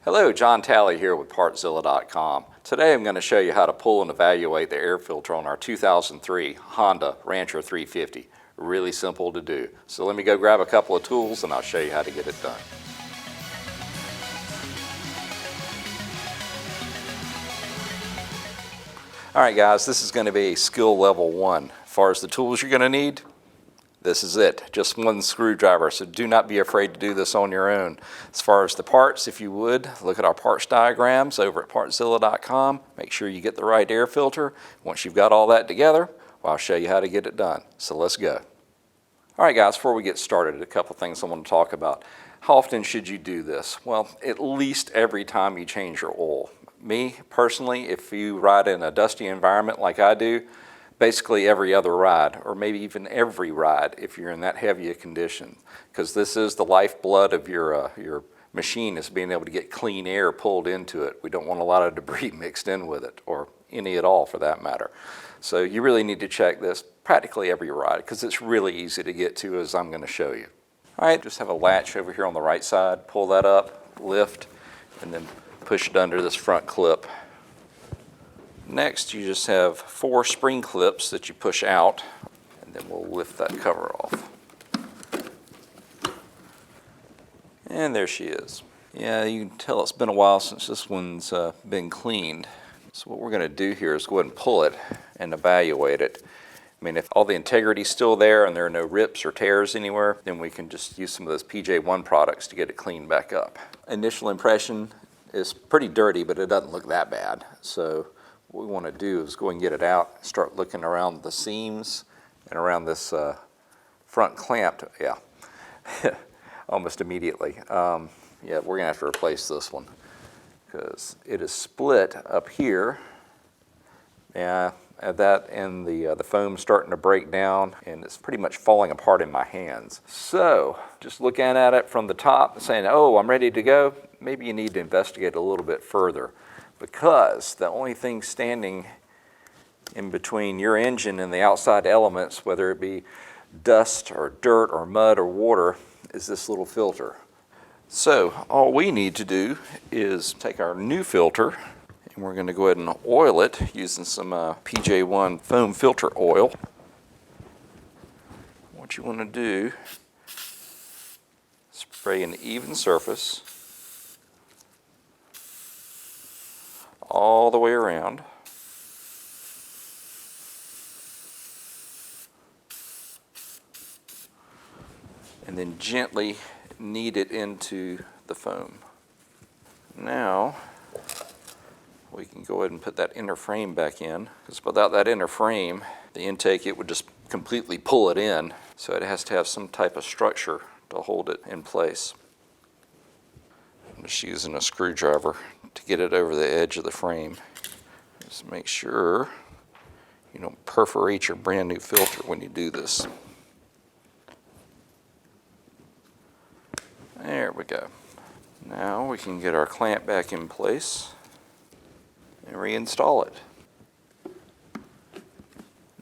Hello, John Talley here with Partzilla.com. Today I'm going to show you how to pull and evaluate the air filter on our 2003 Honda Rancher 350. Really simple to do. So let me go grab a couple of tools and I'll show you how to get it done. Alright guys, this is going to be skill level 1. As far as the tools you're going to need, this is it. Just one screwdriver, so do not be afraid to do this on your own. As far as the parts, if you would, look at our parts diagrams over at Partzilla.com. Make sure you get the right air filter. Once you've got all that together, well, I'll show you how to get it done. So let's go. Alright guys, before we get started, a couple things I want to talk about. How often should you do this? Well, at least every time you change your oil. Me, personally, if you ride in a dusty environment like I do, basically every other ride, or maybe even every ride if you're in that heavy a condition, because this is the lifeblood of your machine, is being able to get clean air pulled into it. We don't want a lot of debris mixed in with it, or any at all for that matter. So you really need to check this practically every ride, because it's really easy to get to, as I'm going to show you. All right, just have a latch over here on the right side, pull that up, lift, and then push it under this front clip. Next, you just have 4 spring clips that you push out, and then we'll lift that cover off. And there she is. Yeah, you can tell it's been a while since this one's been cleaned. So what we're going to do here is go ahead and pull it and evaluate it. I mean, if all the integrity's still there and there are no rips or tears anywhere, then we can just use some of those PJ1 products to get it cleaned back up. Initial impression is pretty dirty, but it doesn't look that bad. So what we want to do is go and get it out, start looking around the seams and around this front clamp. Yeah, almost immediately. Yeah, we're going to have to replace this one because it is split up here. Yeah, at that and the foam's starting to break down and it's pretty much falling apart in my hands. So just looking at it from the top and saying, oh, I'm ready to go, maybe you need to investigate a little bit further, because the only thing standing in between your engine and the outside elements, whether it be dust or dirt or mud or water, is this little filter. So all we need to do is take our new filter and we're going to go ahead and oil it using some PJ1 foam filter oil. What you want to do, spray an even surface all the way around. And then gently knead it into the foam. Now we can go ahead and put that inner frame back in, because without that inner frame, the intake, it would just completely pull it in. So it has to have some type of structure to hold it in place. I'm just using a screwdriver to get it over the edge of the frame. Just make sure you don't perforate your brand new filter when you do this. There we go. Now we can get our clamp back in place and reinstall it.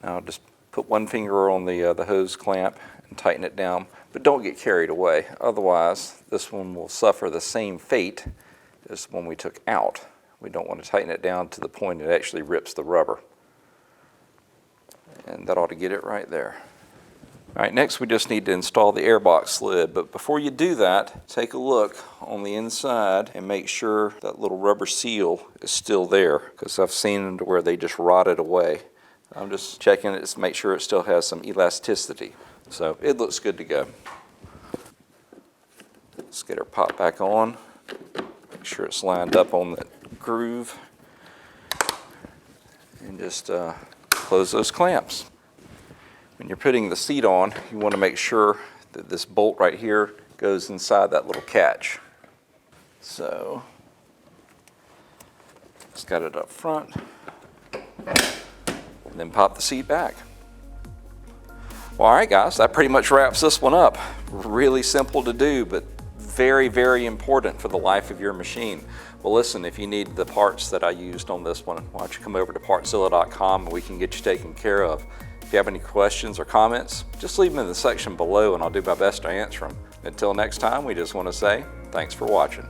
Now just put one finger on the hose clamp and tighten it down, but don't get carried away. Otherwise, this one will suffer the same fate as the one we took out. We don't want to tighten it down to the point it actually rips the rubber. And that ought to get it right there. All right, next we just need to install the airbox lid, but before you do that, take a look on the inside and make sure that little rubber seal is still there, because I've seen them to where they just rotted away. I'm just checking it to make sure it still has some elasticity. So it looks good to go. Let's get our pop back on. Make sure it's lined up on that groove. And just close those clamps. When you're putting the seat on, you want to make sure that this bolt right here goes inside that little catch. So, just got it up front, and then pop the seat back. Well, all right guys, that pretty much wraps this one up. Really simple to do, but very, very important for the life of your machine. Well, listen, if you need the parts that I used on this one, why don't you come over to Partzilla.com and we can get you taken care of. If you have any questions or comments, just leave them in the section below and I'll do my best to answer them. Until next time, we just want to say thanks for watching.